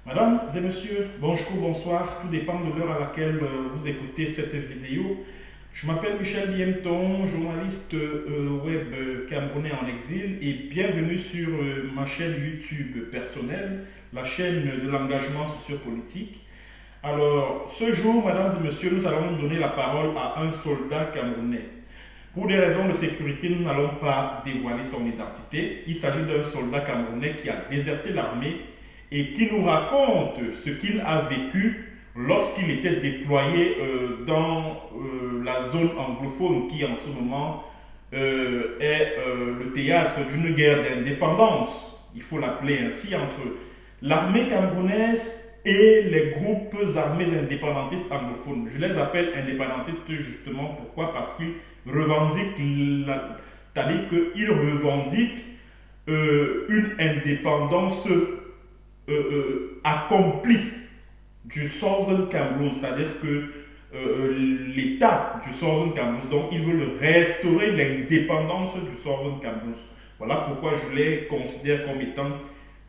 Mesdames et messieurs, bonjour, bonsoir, tout dépend de l'heure à laquelle vous écoutez cette vidéo. Je m'appelle Michel Bienton, journaliste web camerounais en exil et bienvenue sur ma chaîne YouTube personnelle, la chaîne de l'engagement sociopolitique. Alors, ce jour, mesdames et messieurs, nous allons donner la parole à un soldat camerounais. Pour des raisons de sécurité, nous n'allons pas dévoiler son identité. Il s'agit d'un soldat camerounais qui a déserté l'armée et qui nous raconte ce qu'il a vécu lorsqu'il était déployé dans la zone anglophone qui en ce moment est le théâtre d'une guerre d'indépendance, il faut l'appeler ainsi, entre l'armée camerounaise et les groupes armés indépendantistes anglophones. Je les appelle indépendantistes justement, pourquoi? Parce qu'ils revendiquent, c'est-à-dire qu'ils revendiquent une indépendance accomplie du Southern Cameroun, c'est-à-dire que l'État du Southern Cameroun, donc ils veulent restaurer l'indépendance du Southern Cameroun. Voilà pourquoi je les considère comme étant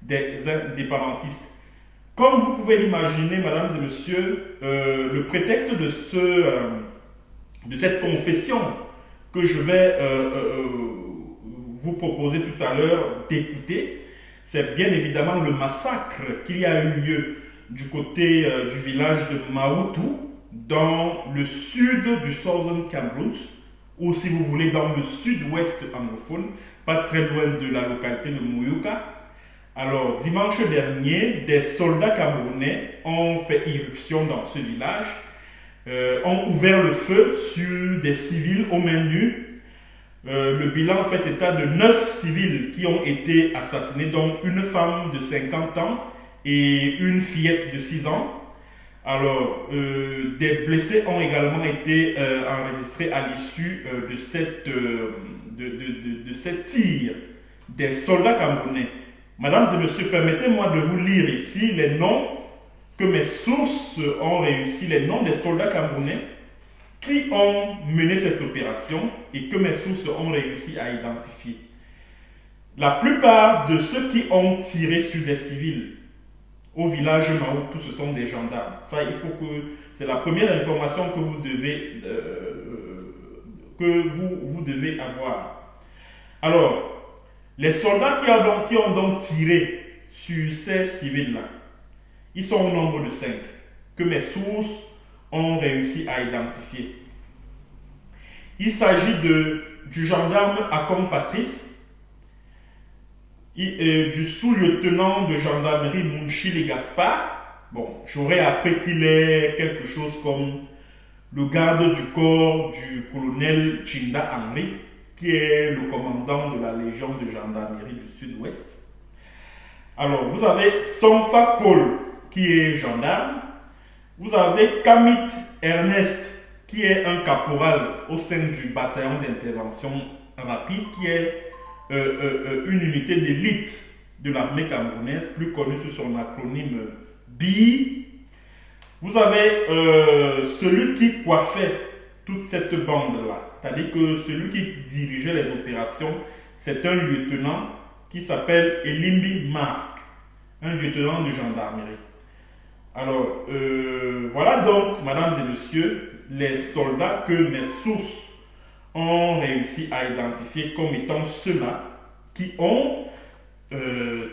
des indépendantistes. Comme vous pouvez l'imaginer, mesdames et messieurs, le prétexte de cette confession que je vais vous proposer tout à l'heure d'écouter, c'est bien évidemment le massacre qui a eu lieu du côté du village de Maoutou, dans le sud du Southern Cameroun, ou si vous voulez dans le sud-ouest anglophone, pas très loin de la localité de Mouyouka. Alors, dimanche dernier, des soldats camerounais ont fait irruption dans ce village, ont ouvert le feu sur des civils aux mains nues. Le bilan fait état de 9 civils qui ont été assassinés, dont une femme de 50 ans et une fillette de 6 ans. Alors, des blessés ont également été enregistrés à l'issue de cette tir des soldats camerounais. Mesdames et messieurs, permettez-moi de vous lire ici les noms que mes sources ont réussi, les noms des soldats camerounais qui ont mené cette opération et que mes sources ont réussi à identifier. La plupart de ceux qui ont tiré sur des civils au village Maoutou, ce sont des gendarmes. Ça, il faut que c'est la première information que vous devez avoir. Alors, les soldats qui ont donc tiré sur ces civils-là, ils sont au nombre de 5 que mes sources ont réussi à identifier. Il s'agit du gendarme Acom Patrice, du sous-lieutenant de gendarmerie Mounchili Gaspard. Bon, j'aurais appris qu'il est quelque chose comme le garde du corps du colonel Chinda Henry, qui est le commandant de la légion de gendarmerie du sud-ouest. Alors, vous avez Sonfa Paul, qui est gendarme. Vous avez Kamit Ernest, qui est un caporal au sein du bataillon d'intervention rapide, qui est une unité d'élite de l'armée camerounaise, plus connue sous son acronyme BI. Vous avez celui qui coiffait toute cette bande-là, c'est-à-dire que celui qui dirigeait les opérations, c'est un lieutenant qui s'appelle Elimbi Mark, un lieutenant de gendarmerie. Alors, voilà donc, mesdames et messieurs, les soldats que mes sources ont réussi à identifier comme étant ceux-là qui ont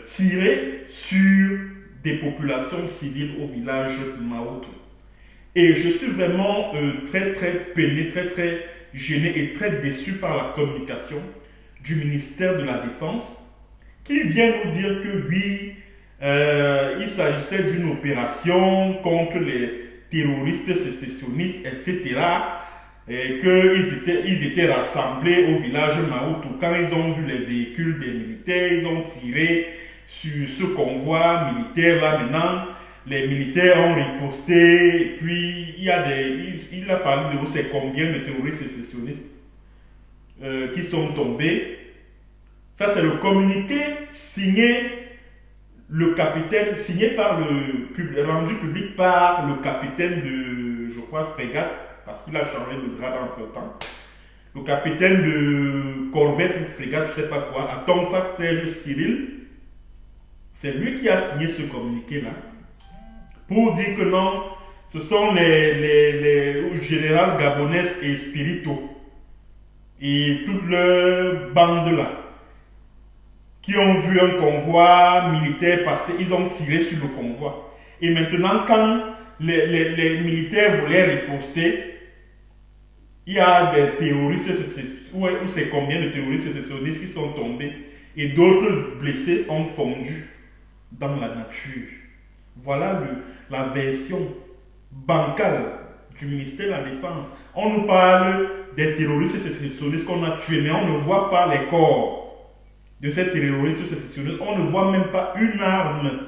tiré sur des populations civiles au village Maoutou. Et je suis vraiment très peiné, très gêné et très déçu par la communication du ministère de la Défense qui vient nous dire que oui, il s'agissait d'une opération contre les terroristes sécessionnistes, etc. Et qu'ils étaient rassemblés au village Maoutou. Quand ils ont vu les véhicules des militaires, ils ont tiré sur ce convoi militaire là maintenant. Les militaires ont riposté, et puis il a parlé de c'est combien de terroristes sécessionnistes qui sont tombés. Ça, c'est le communiqué signé par rendu public par le capitaine de, je crois, frégate, parce qu'il a changé de grade entre temps. Le capitaine de corvette ou frégate, je ne sais pas quoi, à Tonfax Serge Cyril. C'est lui qui a signé ce communiqué-là. pour dire que non, ce sont les généraux gabonais et spirituaux et toute leur bande là qui ont vu un convoi militaire passer, ils ont tiré sur le convoi. Et maintenant, quand les militaires voulaient riposter, il y a des terroristes, ou c'est combien de terroristes sécessionnistes qui sont tombés et d'autres blessés ont fondu dans la nature. Voilà la version bancale du ministère de la Défense. On nous parle des terroristes sécessionnistes qu'on a tués, mais on ne voit pas les corps de ces terroristes sécessionnistes. On ne voit même pas une arme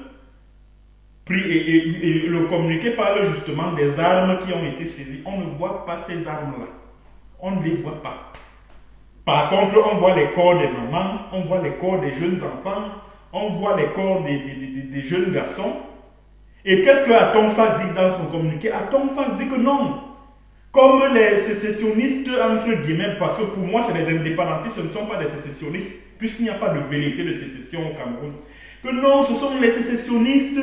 prise. Et le communiqué parle justement des armes qui ont été saisies. On ne voit pas ces armes-là. On ne les voit pas. Par contre, on voit les corps des mamans, on voit les corps des jeunes enfants, on voit les corps des jeunes garçons. Et qu'est-ce que Atonfa dit dans son communiqué? Atonfa dit que non. Comme les sécessionnistes, entre guillemets, parce que pour moi, c'est des indépendantistes, ce ne sont pas des sécessionnistes, puisqu'il n'y a pas de velléité de sécession au Cameroun. Que non, ce sont les sécessionnistes,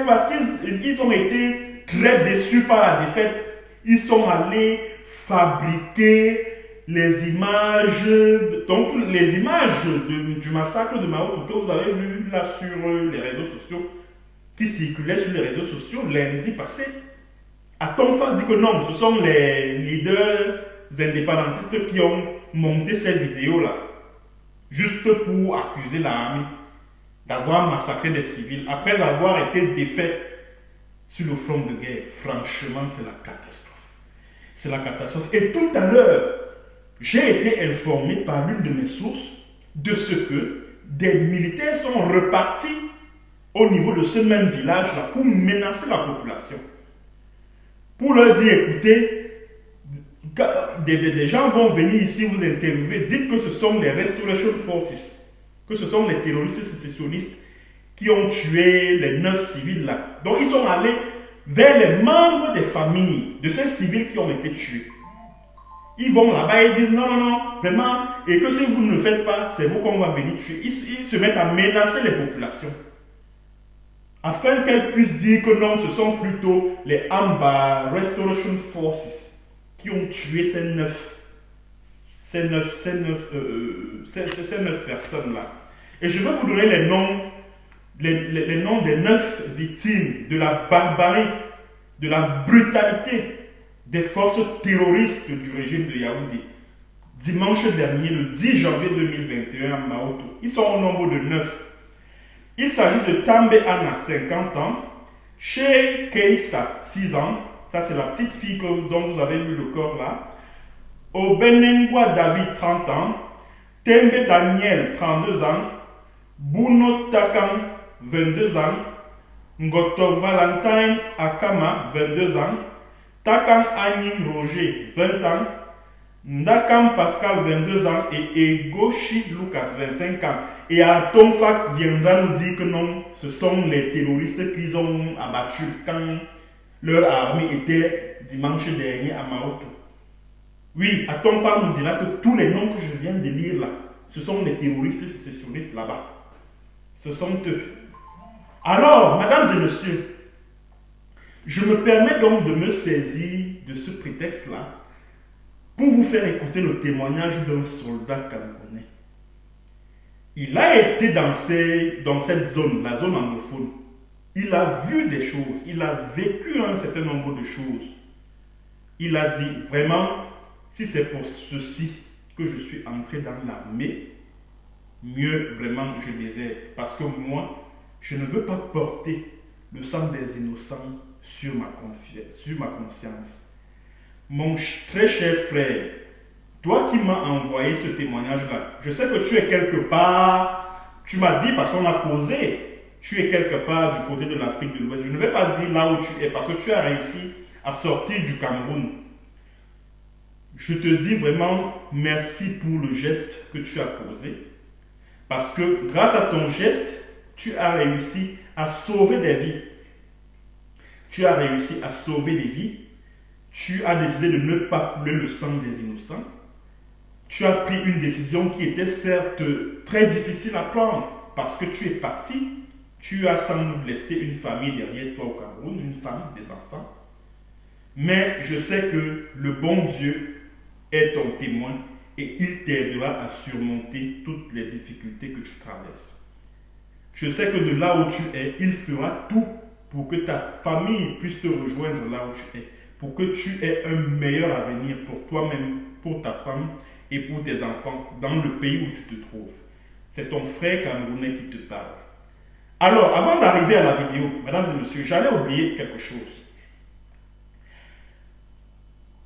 parce qu'ils ont été très déçus par la défaite. Ils sont allés fabriquer les images, donc les images du massacre de Maoto que vous avez vu là sur les réseaux sociaux, qui circulaient sur les réseaux sociaux lundi passé. Atonfa dit que non, ce sont les leaders indépendantistes qui ont monté ces vidéos-là, juste pour accuser l'armée d'avoir massacré des civils, après avoir été défait sur le front de guerre. Franchement, c'est la catastrophe. C'est la catastrophe. Et tout à l'heure, j'ai été informé par l'une de mes sources de ce que des militaires sont repartis au niveau de ce même village-là pour menacer la population. Pour leur dire, écoutez, des gens vont venir ici vous interviewer, dites que ce sont les Restoration Forces, que ce sont les terroristes sécessionnistes qui ont tué les 9 civils là. Donc ils sont allés vers les membres des familles de ces civils qui ont été tués. Ils vont là-bas et disent non, non, non, vraiment, et que si vous ne le faites pas, c'est vous qu'on va venir tuer. Ils se mettent à menacer les populations, afin qu'elles puissent dire que non, ce sont plutôt les Amba Restoration Forces qui ont tué ces 9 personnes-là. Et je vais vous donner les noms des 9 victimes de la barbarie, de la brutalité des forces terroristes du régime de Yaoundé. Dimanche dernier, le 10 janvier 2021 à Maoto, ils sont au nombre de 9. Il s'agit de Tambe Anna, 50 ans, Shea Keisa, 6 ans, ça c'est la petite fille dont vous avez vu le corps là, Obenengwa David, 30 ans, Tembe Daniel, 32 ans, Buno Takam, 22 ans, Ngoto Valentine Akama, 22 ans, Takam Annie Roger, 20 ans, Ndakam Pascal, 22 ans, et Egoshi Lucas, 25 ans. Et Atonfa viendra nous dire que non, ce sont les terroristes qu'ils ont abattus quand leur armée était dimanche dernier à Maoto. Oui, Atonfa nous dira que tous les noms que je viens de lire là, ce sont les terroristes sécessionnistes là-bas. Ce sont eux. Alors, mesdames et messieurs, je me permets donc de me saisir de ce prétexte-là pour vous faire écouter le témoignage d'un soldat camerounais. Il a été dans cette zone, la zone anglophone. Il a vu des choses, il a vécu un certain nombre de choses. Il a dit, vraiment, si c'est pour ceci que je suis entré dans l'armée, mieux vraiment je déserte. Parce que moi, je ne veux pas porter le sang des innocents sur ma conscience. Mon très cher frère, toi qui m'as envoyé ce témoignage-là, je sais que tu es quelque part, tu m'as dit parce qu'on a causé, tu es quelque part du côté de l'Afrique de l'Ouest. Je ne vais pas dire là où tu es parce que tu as réussi à sortir du Cameroun. Je te dis vraiment merci pour le geste que tu as posé. Parce que grâce à ton geste, tu as réussi à sauver des vies. Tu as réussi à sauver des vies. Tu as décidé de ne pas couler le sang des innocents. Tu as pris une décision qui était certes très difficile à prendre parce que tu es parti, Tu as sans doute laissé une famille derrière toi au Cameroun, une femme, des enfants. Mais je sais que le bon Dieu est ton témoin et il t'aidera à surmonter toutes les difficultés que tu traverses. Je sais que de là où tu es, il fera tout pour que ta famille puisse te rejoindre là où tu es, pour que tu aies un meilleur avenir pour toi-même, pour ta femme et pour tes enfants dans le pays où tu te trouves. C'est ton frère camerounais qui te parle. Alors, avant d'arriver à la vidéo, mesdames et messieurs, j'allais oublier quelque chose.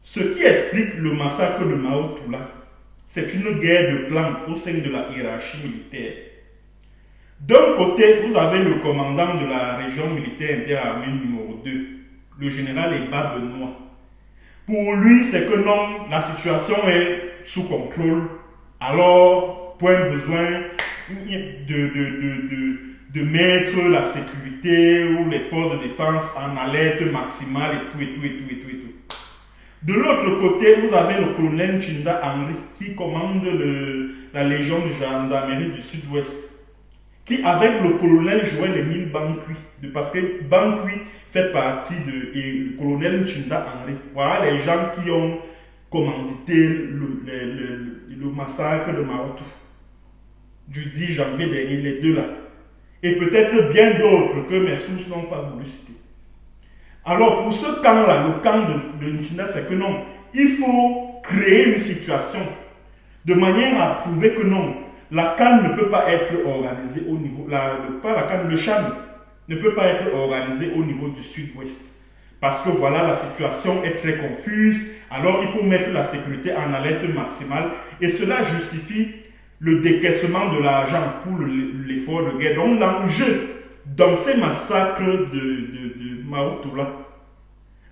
Ce qui explique le massacre de Mao Toula, c'est une guerre de clans au sein de la hiérarchie militaire. D'un côté, vous avez le commandant de la région militaire interarmée numéro 2, le général Eba Benoît. Pour lui, c'est que non, la situation est sous contrôle, alors point besoin de mettre la sécurité ou les forces de défense en alerte maximale et tout. De l'autre côté, vous avez le colonel Chinda Henry qui commande la légion de gendarmerie du sud-ouest, qui avec le colonel Joël-Émile Bankui, parce que Bankui fait partie du colonel Chinda Henry. Voilà les gens qui ont commandité le massacre de Maoto du 10 janvier dernier, les deux là. Et peut-être bien d'autres que mes sources n'ont pas voulu citer. Alors pour ce camp-là, le camp de Nchinda, c'est que non, il faut créer une situation de manière à prouver que non, la CAN ne peut pas être organisée au niveau, le CHAN ne peut pas être organisé au niveau du sud-ouest. Parce que voilà, la situation est très confuse, alors il faut mettre la sécurité en alerte maximale et cela justifie le décaissement de l'argent pour l'effort de guerre. Donc l'enjeu dans ces massacres de Mao Toula,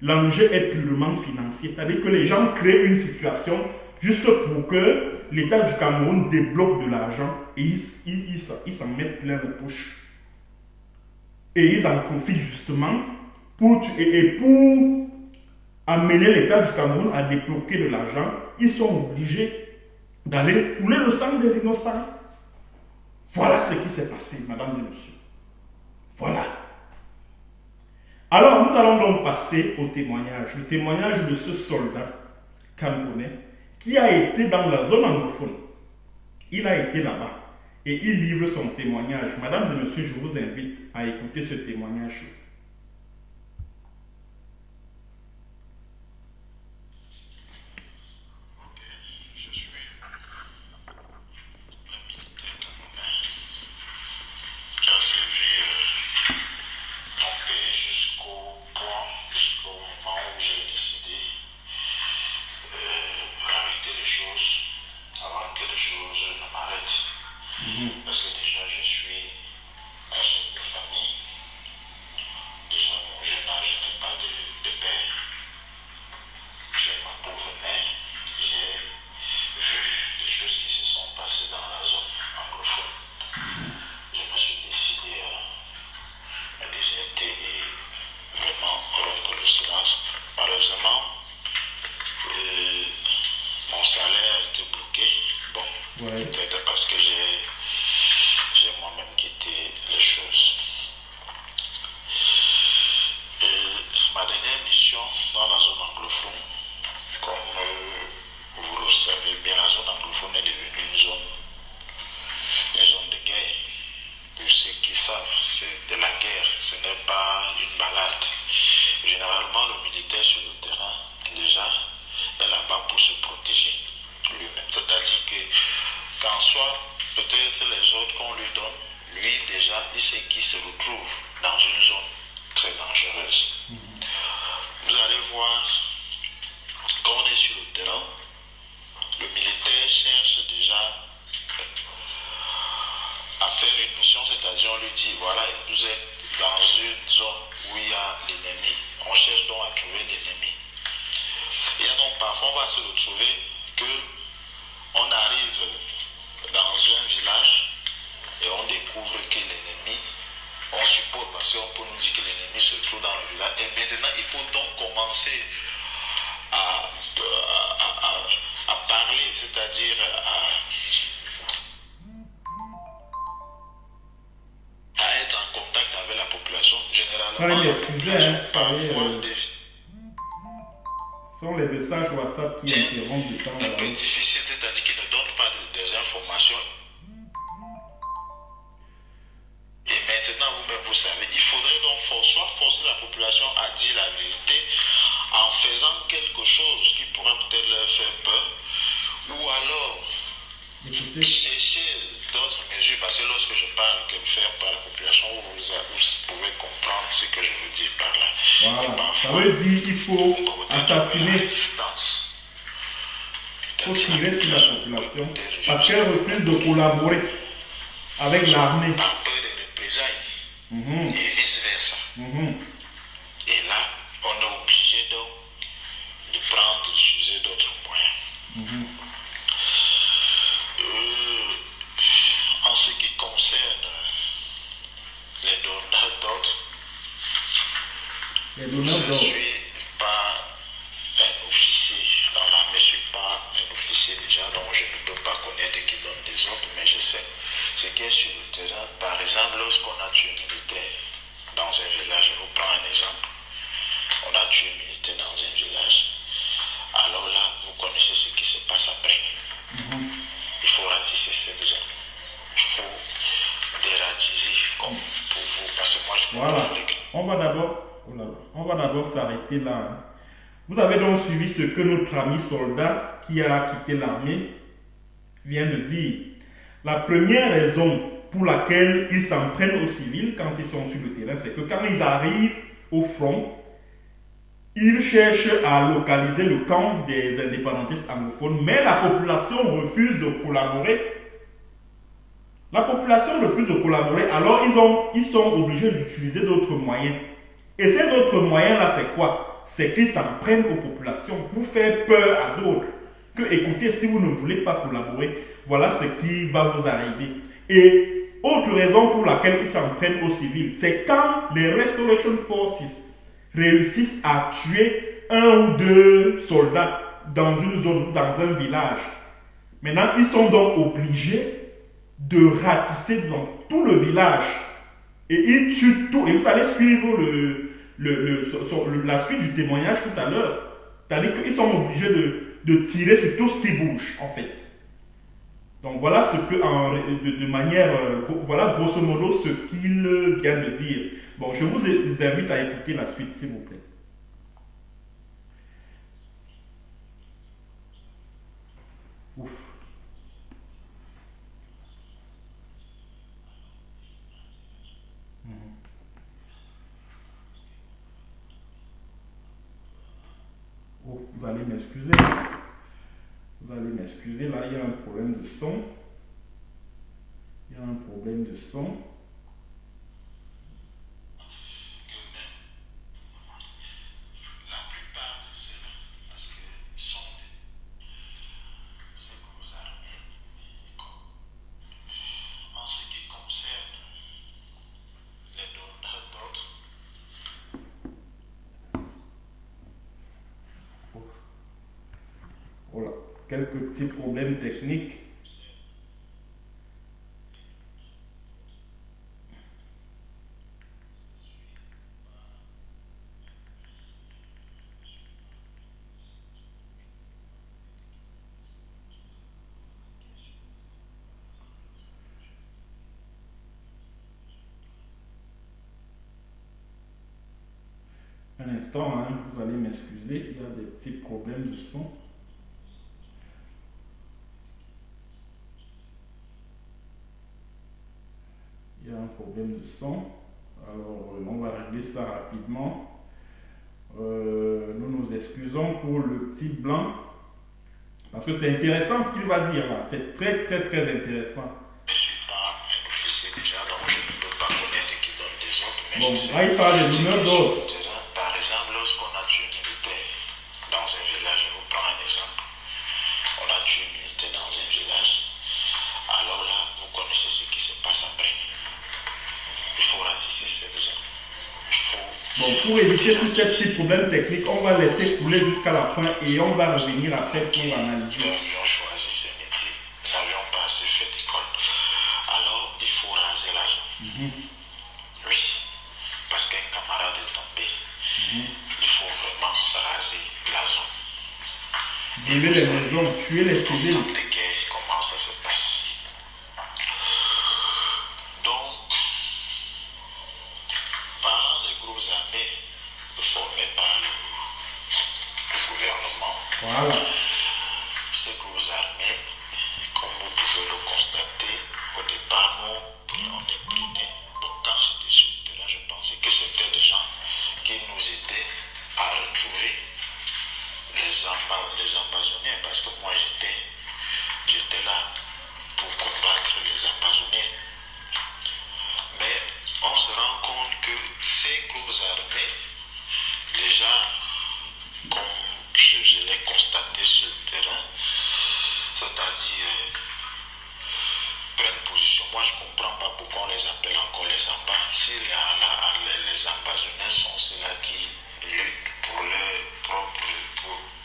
l'enjeu est purement financier. C'est-à-dire que les gens créent une situation juste pour que l'État du Cameroun débloque de l'argent et ils s'en mettent plein les poches. Et ils en profitent justement pour amener l'État du Cameroun à débloquer de l'argent. Ils sont obligés d'aller couler le sang des innocents. Voilà ce qui s'est passé, mesdames et messieurs. Voilà. Alors, nous allons donc passer au témoignage. Le témoignage de ce soldat camerounais qui a été dans la zone anglophone. Il a été là-bas et il livre son témoignage. Mesdames et messieurs, je vous invite à écouter ce témoignage. Parce que déjà, je suis un chef de famille. Déjà, à mon jeune âge, je n'ai pas de père. J'ai ma pauvre mère. J'ai vu des choses qui se sont passées dans la zone anglophone. Je me suis décidé à déserter et vraiment rompre le silence. Malheureusement, mon salaire a été bloqué. Bon, peut-être parce que j'ai moi-même quitté les choses. Et ma dernière mission dans la zone anglophone, comme vous le savez bien, la zone anglophone est devenue une zone de guerre. Pour ceux qui savent, c'est de la guerre, ce n'est pas une balade. Généralement, le militaire sur le terrain, déjà, est là-bas pour se protéger lui-même. C'est-à-dire que, qu'en soit peut-être les autres qu'on lui donne, lui déjà, il sait qu'il se retrouve dans une zone très dangereuse. Vous allez voir, quand on est sur le terrain, le militaire cherche déjà à faire une mission, c'est-à-dire on lui dit, voilà, vous êtes dans une zone où il y a l'ennemi. On cherche donc à trouver l'ennemi. Et donc parfois on va se retrouver que on arrive dans un village et on découvre que l'ennemi, on suppose, parce qu'on peut nous dire que l'ennemi se trouve dans le village. Et maintenant, il faut donc commencer à parler, c'est-à-dire à être en contact Fallait m'excuser, hein. parfois Ce sont les messages WhatsApp qui interrompent le temps. un peu difficile, c'est-à-dire qu'ils ne donnent pas des informations. Et maintenant, vous-même, vous savez, il faudrait donc soit forcer la population à dire la vérité en faisant quelque chose qui pourrait peut-être leur faire peur, ou alors chercher d'autres mesures, parce que lorsque je parle que faire par la population, vous pouvez comprendre ce que je veux dire par là. Voilà, ça veut dire qu'il faut assassiner, il faut tirer sur la population parce qu'elle refuse de collaborer avec l'armée. Par peur des représailles et vice-versa. Et là, on est obligé donc de prendre, d'utiliser d'autres moyens. En ce qui concerne les donneurs d'ordre, je ne suis pas un officier dans l'armée, je ne suis pas un officier déjà, donc je ne peux pas connaître qui donne des ordres, mais je sais ce qui est sur le terrain. Par exemple, lorsqu'on a tué un militaire dans un village, je vous prends un exemple, on a tué un militaire dans un village, alors là, vous connaissez ce qui se passe après. Il faut ratisser ces gens. Il faut dératiser comme pour vous, parce que moi je peux voilà. pas. On va d'abord s'arrêter là. Vous avez donc suivi ce que notre ami soldat qui a quitté l'armée vient de dire. La première raison pour laquelle ils s'en prennent aux civils quand ils sont sur le terrain, c'est que quand ils arrivent au front, ils cherchent à localiser le camp des indépendantistes anglophones, mais la population refuse de collaborer. La population refuse de collaborer, alors ils sont obligés d'utiliser d'autres moyens. Et ces autres moyens-là, c'est quoi? C'est qu'ils s'en prennent aux populations pour faire peur à d'autres. Que écoutez, si vous ne voulez pas collaborer, voilà ce qui va vous arriver. Et autre raison pour laquelle ils s'en prennent aux civils, c'est quand les Restoration Forces réussissent à tuer un ou deux soldats dans une zone, dans un village. Maintenant, ils sont donc obligés de ratisser dans tout le village. Et ils tuent tout. Et vous allez suivre la suite du témoignage tout à l'heure. C'est-à-dire qu'ils sont obligés de tirer sur tout ce qui bouge, en fait. Donc voilà ce que, de manière, voilà grosso modo ce qu'il vient de dire. Bon, je vous invite à écouter la suite, s'il vous plaît. Ouf. Oh, vous allez m'excuser. Vous allez m'excuser, là il y a un problème de son. Il y a un problème de son. La plupart de ceux-là, parce qu'ils sont ces gros armées, en ce qui concerne les donneurs d'ordre, Voilà, quelques petits problèmes techniques. Un instant, hein, vous allez m'excuser, il y a des petits problèmes de son. Il y a un problème de son. Alors, on va régler ça rapidement. Nous nous excusons pour le petit blanc. Parce que c'est intéressant ce qu'il va dire là. C'est très intéressant. je ne suis pas un officier déjà, donc je ne peux pas connaître qui donne des ordres, mais Bon, je sais là il parle de donneur d'ordre. Par exemple, lorsqu'on a tué un militaire dans un village, je vous prends un exemple, on a tué un militaire dans un village, alors là, vous connaissez ce qui se passe après. Il faut racisser ces gens. Il faut... Bon, pour éviter tous ces petits problèmes techniques, on va laisser couler jusqu'à la fin et on va revenir après pour Nous analyser. avions choisi ce métier, nous n'avions pas assez fait d'école. Alors, il faut raser l'argent. Oui, parce qu'un camarade Il faut vraiment raser la zone. Brûler les maisons, tuer les civils. Dans des guerres, comment ça se passe? Donc, par les groupes armés formés par le gouvernement, Voilà. ces groupes armés, comme vous pouvez le constater, au départ, nous, on est prenés. Bon, quand j'étais sur le terrain, je pensais que c'était des gens qui nous aidaient à retrouver les ambazoniens, parce que moi j'étais là pour combattre les ambazoniens. Mais on se rend compte que ces groupes armés, déjà, comme je l'ai constaté sur le terrain, c'est-à-dire prennent position. Moi je ne comprends pas pourquoi on les appelle encore les ambas. Si les ambazoniens sont ceux-là qui luttent pour leur propre,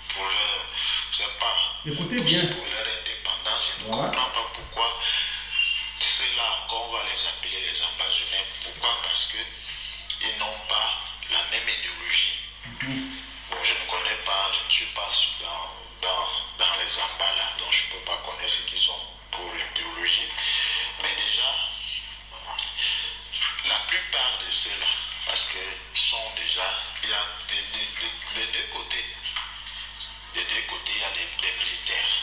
pour leur, c'est pas, Écoutez bien. pour leur indépendance, je ne Voilà. comprends pas pourquoi ceux-là encore on va les appeler les ambazoniens. Pourquoi? Parce que ils n'ont pas la même idéologie. Bon, je ne connais pas, je ne suis pas dans les ambas là, donc je ne peux pas connaître ceux qui sont pour l'idéologie. Mais déjà, la plupart de ceux-là, parce que sont déjà, il y a des deux côtés. Des deux côtés, il y a des militaires.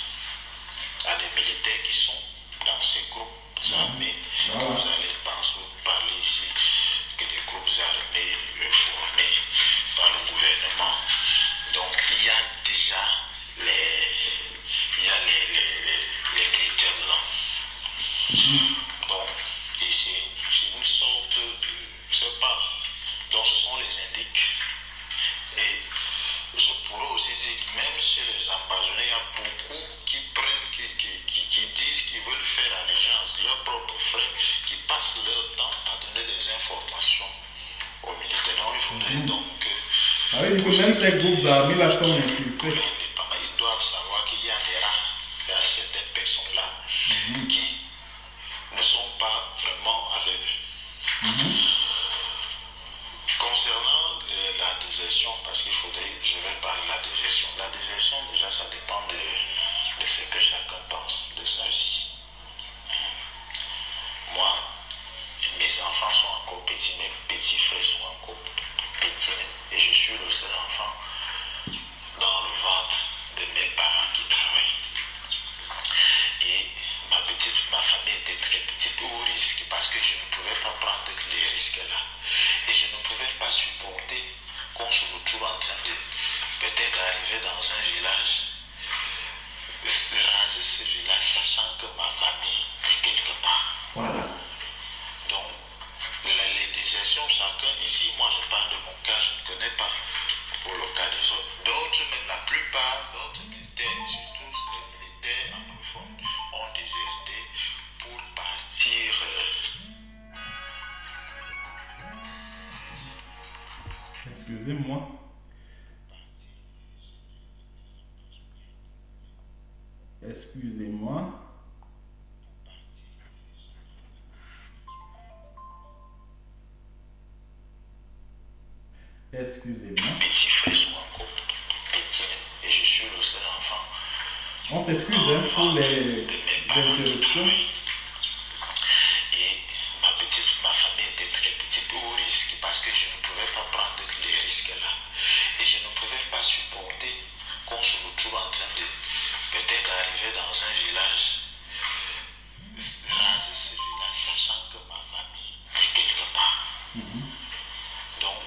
Il y a des militaires qui sont dans ces groupes armés. Voilà. Vous allez parler ici que des groupes armés formés par le gouvernement. Donc il y a déjà les militaires blancs. Bon, et c'est une sorte de, je sais pas, donc ce sont les indiques. Et je pourrais aussi dire que même chez les ambazoniens, il y a beaucoup qui prennent, qui disent qu'ils veulent faire allégeance, leurs propres frères, qui passent leur temps à donner des informations aux militaires. Donc il faudrait donc que Ah oui, que même ces groupes armés là sont infiltrés. indépendants, ils doivent savoir qu'il y a des rats vers certaines personnes-là qui ne sont pas vraiment aveugles. Concernant la désertion, parce qu'il faudrait, je vais parler de la désertion. La désertion, déjà, ça dépend de ce que chacun pense de sa vie. Moi, mes enfants sont encore petits, mes petits frères sont encore petits, et je suis le seul enfant dans le ventre de mes parents qui travaillent. Et ma famille était très petite, au risque, parce que je ne pouvais pas prendre les risques là. Et je ne pouvais pas supporter qu'on se retrouve en train de peut-être arriver dans un village, raser ce village, sachant que ma famille est quelque part. Voilà. Donc, les désertions, chacun, ici, moi je parle de mon cas, je ne connais pas pour le cas des autres. D'autres, même la plupart d'autres militaires, surtout les militaires anglophones, ont déserté pour partir. Excusez-moi. Excusez-moi. Excusez-moi. Petits frères sont encore petits, et je suis le seul enfant. On s'excuse hein, pour les interruptions. Et ma famille était très petite, au risque, parce que je ne pouvais pas prendre les risques là. Et je ne pouvais pas supporter qu'on se retrouve en train de peut-être arriver dans un village, raser ce village, sachant que ma famille est quelque part. Donc,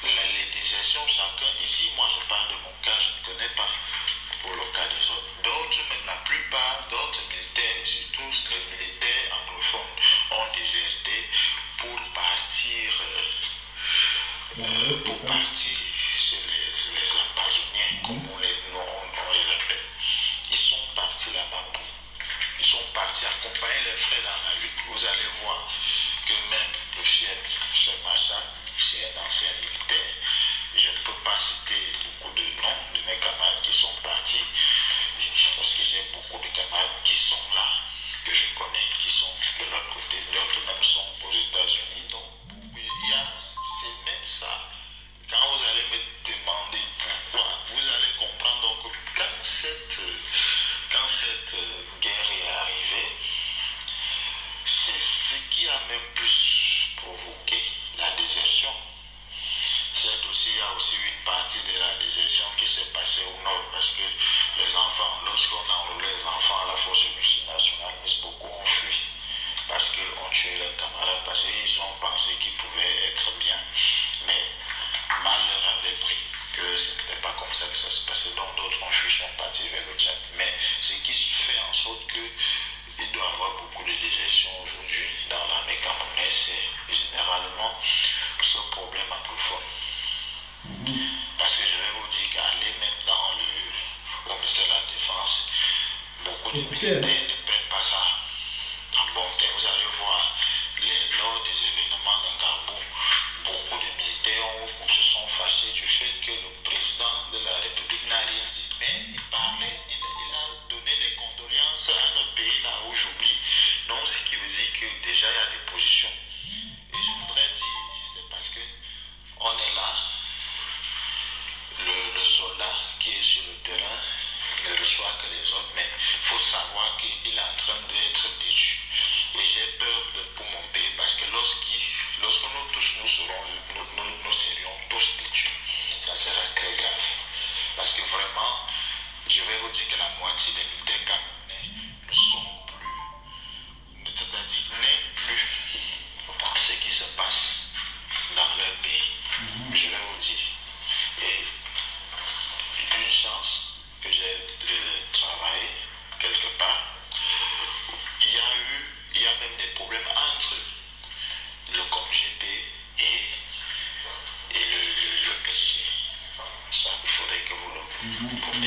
les désertions, chacun, ici, moi je parle de mon cas, je ne connais pas pour le cas des autres. D'autres, même la plupart d'autres militaires, surtout les militaires anglophones, ont déserté pour partir chez les ambazoniens, comme on les appelle. Ils sont partis là-bas, ils sont partis accompagner les frères dans la lutte. Vous allez voir que même le chef Macha, c'est un ancien militaire. Je ne peux pas citer beaucoup de noms de mes camarades qui sont partis, parce que j'ai beaucoup de camarades qui sont là, que je connais, qui sont de l'autre côté. D'autres même sont aux États-Unis. Donc, c'est même ça. Quand vous allez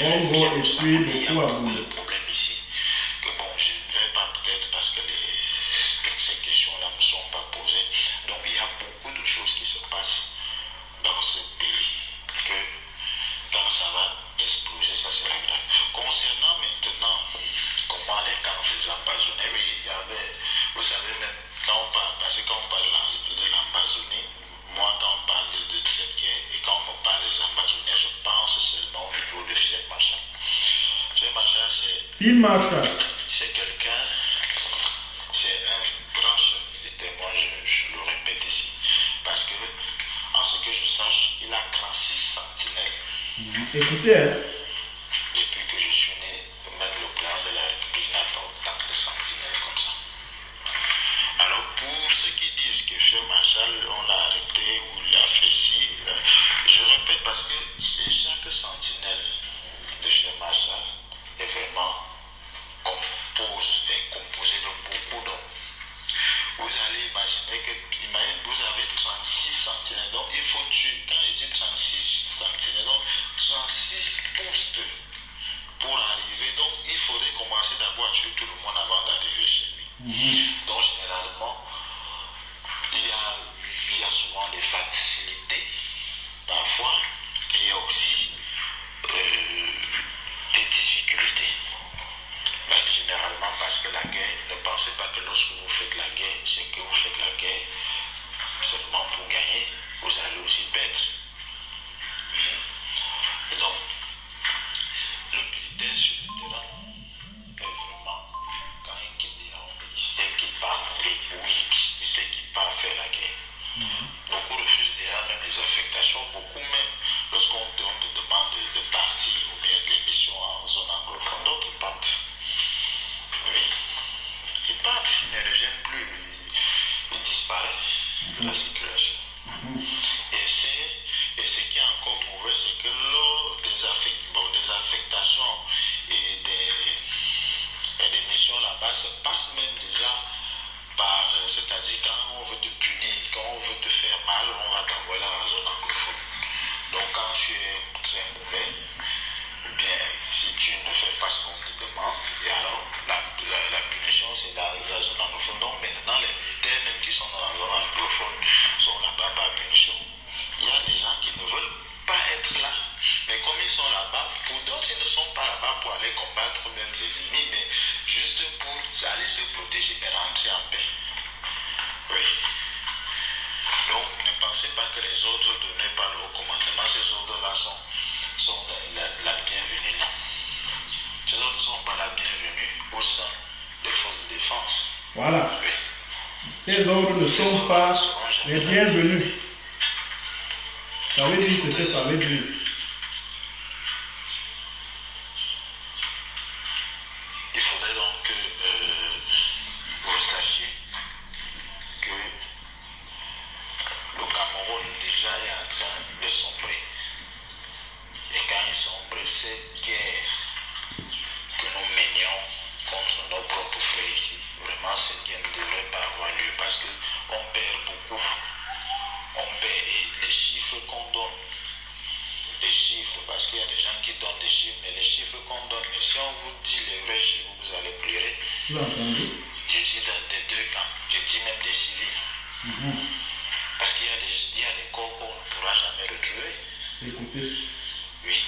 Gros et puis Il y a beaucoup à beaucoup bout. de problèmes ici. Que bon, je ne vais pas peut-être parce que ces questions-là ne sont pas posées. Donc il y a beaucoup de choses qui se passent dans ce pays que quand ça va exploser, ça sera grave. Concernant maintenant comment les camps des Amazoniens, oui, il y avait, vous savez même, quand on parle, parce que quand on parle de l'Amazonie, moi quand on parle de cette guerre et quand on me parle des Amazoniens, je pense seulement au niveau de Fiat Machin. Fiat Machin, Phil Marshall. c'est quelqu'un, c'est un grand chef militaire, moi je le répète ici, parce que, en ce que je sache, il a 36 sentinelles. Écoutez, hein. Depuis que je suis né, même le plan de la République n'a pas autant de sentinelles comme ça. Alors pour ceux qui disent que Fiat Marshall, on l'a arrêté ou il a fait ci, je répète parce que chaque sentinelle de Fiat Marshall est vraiment composé de beaucoup d'hommes. Vous allez imaginer que, vous avez 36 sentinelles, donc il faut tuer, quand je dis 36 sentinelles, donc 36 postes pour arriver, donc il faudrait commencer d'abord à tuer tout le monde avant d'arriver chez lui. Donc généralement, il y a souvent des facilités, parfois, il y a aussi des difficultés. Mais généralement parce que la guerre, ne pensez pas que lorsque vous faites la guerre, c'est que vous faites la guerre seulement pour gagner, vous allez aussi perdre. Et donc, le militaire sur le terrain est vraiment, quand il quitte les rangs, il sait qu'il part mourir, oui, il sait qu'il part faire la guerre. Beaucoup refusent déjà même les affectations, beaucoup même, lorsqu'on te demande de partir ou bien des missions en zone anglophone, d'autres partent. Oui, ils partent, ils ne reviennent plus, ils disparaissent de la circulation. Et ce qui est encore prouvé, c'est que lors des affectations et des missions là-bas, ça passe même déjà par, c'est-à-dire quand on veut te punir, quand on veut te faire mal, on va t'envoyer dans la zone anglophone. Donc quand tu es très mauvais, ou bien si tu ne fais pas ce qu'on te demande, et alors la punition c'est la zone anglophone. Donc maintenant les militaires même qui sont dans la zone anglophone sont là-bas par punition. Il y a des gens qui ne veulent pas être là, mais comme ils sont là-bas, pour d'autres ils ne sont pas là-bas pour aller combattre même les ennemis, mais juste pour aller se protéger et rentrer en paix. Oui. Donc ne pensez pas que les ordres donnés par le haut commandement, ces ordres-là sont la bienvenue, non. Ces ordres ne sont pas la bienvenue au sein des forces de défense. Voilà. Oui. Ces ordres ne sont pas les bienvenus. Ça veut dire ce que ça veut dire. Il faudrait donc que vous sachiez que le Cameroun déjà est en train de sombrer. Et quand il sombre, cette guerre que nous menions contre nos propres frères ici, vraiment cette guerre ne devrait pas avoir lieu parce qu'on perd beaucoup. On perd et les chiffres qu'on donne, les chiffres, parce qu'il y a des gens qui donnent des chiffres, mais les chiffres qu'on donne, mais si on vous dit les vrais chiffres, vous allez pleurer. Vous entendez? J'ai dit dans des deux camps, j'ai dit même des civils. Parce qu'il y a des corps qu'on ne pourra jamais retrouver. Écoutez. Oui.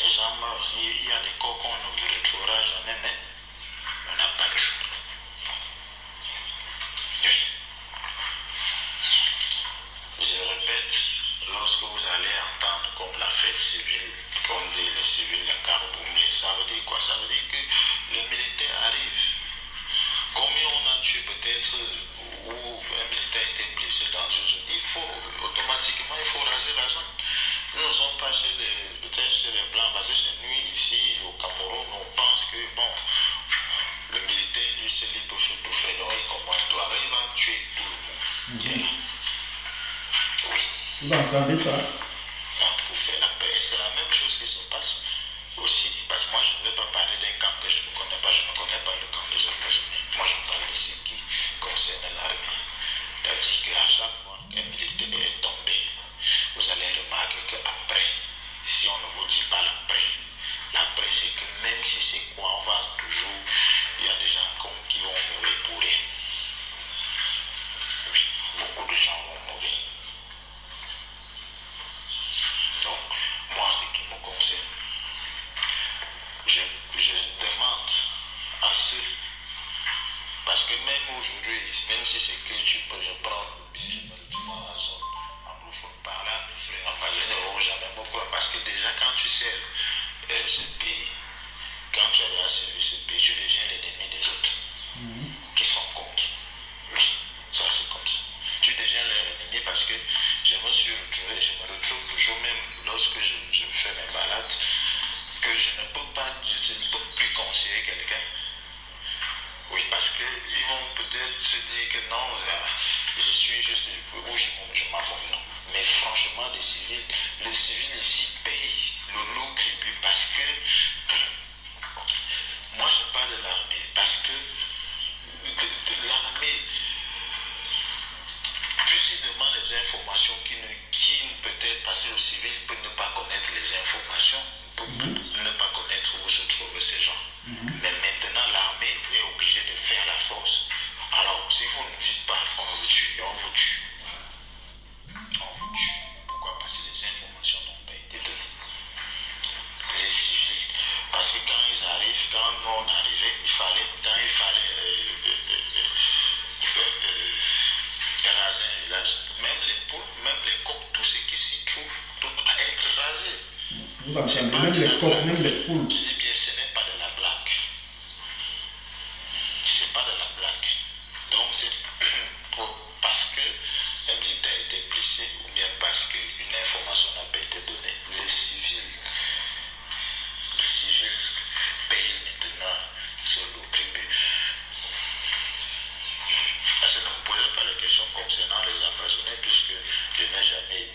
Les gens meurent, il y a des corps qu'on ne retrouvera jamais, mais on n'a pas le choix. Oui. Je répète, lorsque vous allez entendre comme la fête civile, qu'on dit les civils, les carboumés, ça veut dire quoi? Ça veut dire que le militaire arrive. Combien on a tué peut-être, ou un militaire a été blessé dans une zone, automatiquement, il faut raser la zone. Nous ne sommes pas peut-être chez les Blancs, parce que chez nous, ici, au Cameroun, on pense que, bon, le militaire, lui, c'est lui pour faire tout faire, donc il commence tout. Alors, il va tuer tout le monde. Qui est là. Oui. Vous entendez ça? Pour faire la paix. Et c'est la même chose qui se passe aussi. Parce que moi, je ne vais pas parler d'un camp que je ne connais pas. Je ne connais pas le camp des États-Unis. Moi, je parle de ce qui concerne l'armée. C'est-à-dire qu'à chaque fois qu'un militaire est tombé, vous allez remarquer qu'après, si on ne vous dit pas l'après, lorsque je fais mes balades, que je ne peux plus conseiller quelqu'un. Oui, parce qu'ils vont peut-être se dire que non, je suis juste, ou je m'abonne, non. Mais franchement, les civils ici payent le lourd tribut parce que, moi je parle de l'armée, parce que de l'armée, plus ils demandent les informations qui peut-être, parce que le civil peut ne pas connaître les informations, peut ne pas connaître où se trouvent ces gens. Mais maintenant, l'armée est obligée de faire la force. Alors, si vous ne dites pas, on vous tue, on vous tue. On vous tue. Pourquoi? Parce que les informations n'ont pas été données. Les civils. Parce que quand ils arrivent, quand nous on arrivait, quand il fallait raser un village, même les poules, même les coqs, tout ce qui s'y trouve, doit être rasé. Vous entendez, même les coqs, même les poules. Je dis bien, ce n'est pas de la blague. C'est pas de la blague. Donc c'est parce que un militaire a été blessé ou bien parce qu'une information n'a pas été donnée. Les civils payent maintenant ce lourd tribut. Parce que ne me posez pas les questions concernant les invasionnés puisque je n'ai jamais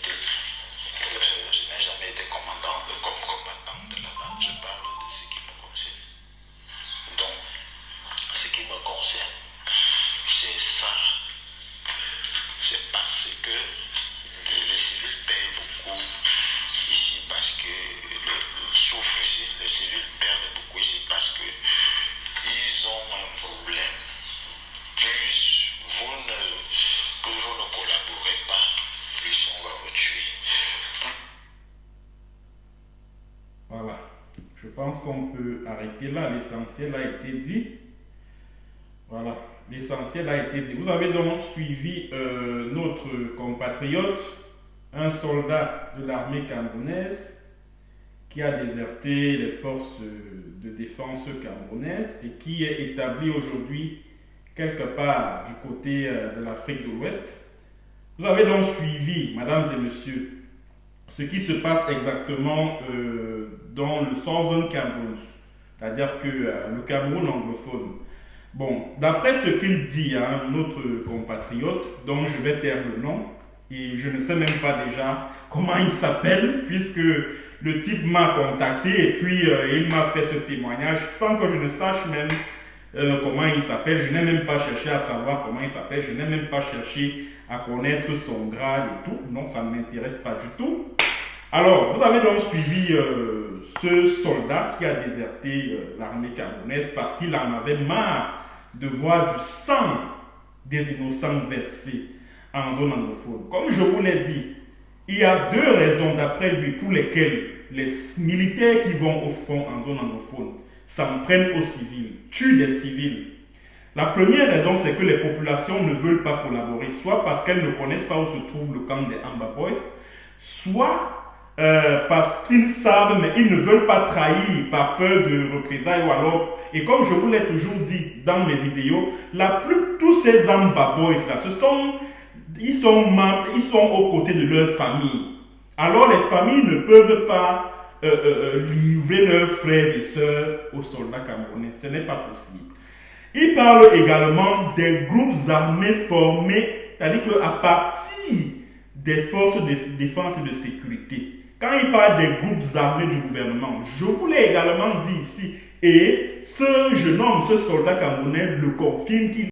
été commandant comme combattant de là-bas. Je parle de ce qui me concerne. Donc, ce qui me concerne, c'est ça. C'est parce que les civils payent beaucoup ici parce que souffrent ici. Les civils perdent beaucoup ici parce que ils ont un problème. Plus vous ne collaborez pas, plus on va vous tuer. Voilà. Je pense qu'on peut arrêter là. L'essentiel a été dit. Voilà. L'essentiel a été dit. Vous avez donc suivi notre compatriote, un soldat de l'armée camerounaise qui a déserté les forces de défense camerounaises et qui est établi aujourd'hui quelque part du côté de l'Afrique de l'Ouest. Vous avez donc suivi, mesdames et messieurs, ce qui se passe exactement dans le Southern Cameroun, c'est-à-dire que le Cameroun anglophone. Bon, d'après ce qu'il dit à notre compatriote, dont je vais taire le nom, et je ne sais même pas déjà comment il s'appelle, puisque le type m'a contacté et puis il m'a fait ce témoignage sans que je ne sache même comment il s'appelle. Je n'ai même pas cherché à savoir comment il s'appelle, je n'ai même pas cherché à connaître son grade et tout. Non, ça ne m'intéresse pas du tout. Alors, vous avez donc suivi ce soldat qui a déserté l'armée camerounaise parce qu'il en avait marre de voir du sang des innocents versé en zone anglophone. Comme je vous l'ai dit, il y a deux raisons d'après lui pour lesquelles les militaires qui vont au front en zone anglophone s'en prennent aux civils, tuent des civils. La première raison, c'est que les populations ne veulent pas collaborer, soit parce qu'elles ne connaissent pas où se trouve le camp des Amba Boys, soit parce qu'ils savent, mais ils ne veulent pas trahir par peur de représailles ou alors. Et comme je vous l'ai toujours dit dans mes vidéos, tous ces Amba Boys là, ils sont aux côtés de leur famille. Alors les familles ne peuvent pas livrer leurs frères et sœurs aux soldats camerounais. Ce n'est pas possible. Il parle également des groupes armés formés, c'est-à-dire qu'à partir des forces de défense et de sécurité, quand il parle des groupes armés du gouvernement, je vous l'ai également dit ici, et ce jeune homme, ce soldat camerounais le confirme qu'il